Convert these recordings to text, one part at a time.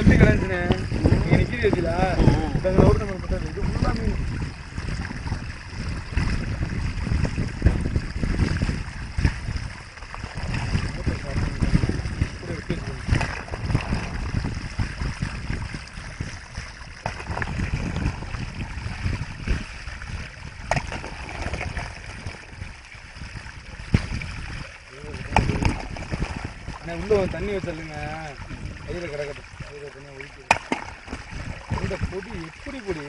எப்படி கிடந்துச்சுண்ணே நீங்க நிக்கிற வச்சுல ரோடு நம்பர் பத்தாது இது ஃபுல்லா மீன் உள்ள தண்ணி வச்சிருங்க கையில் கிடக்கட்டும் கையில் தண்ணியை ஒழிக்குது இந்த பொடி எப்படி பொடி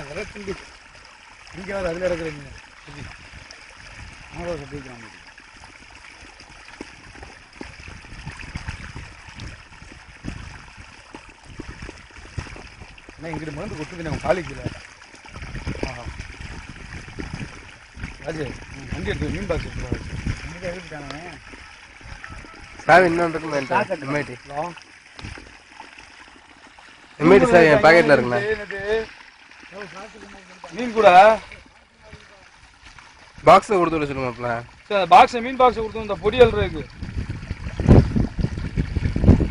வர துண்டு இங்கே வர அதில் இருக்கிறீங்க பொடி ஆமாம் சொல்லிக்கிறாங்க ஆனால் இங்கிட்டு மருந்து கொட்டுது நம்ம காலிக்கல ஆஹா ராஜு வண்டி எடுத்து மீன் பாக்ஸ் எடுத்துருவாங்க சாவி இன்னொன்று இருக்குன்னு எம்ஐடி சாவி என் பாக்கெட்ல இருக்குண்ணா மீன் கூட பாக்ஸை கொடுத்து விட சொல்லுங்கப்பா சார் பாக்ஸை மீன் பாக்ஸை கொடுத்து இந்த பொடியல் இருக்கு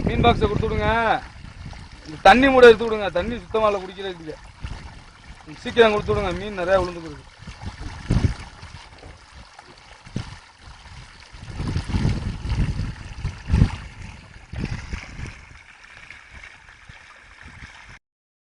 மீன் பாக்ஸை கொடுத்து விடுங்க தண்ணி மூட எடுத்து விடுங்க தண்ணி சுத்தமாக குடிக்கிறதுக்கு சீக்கிரம் கொடுத்து விடுங்க மீன் நிறையா விழுந்துருக்கு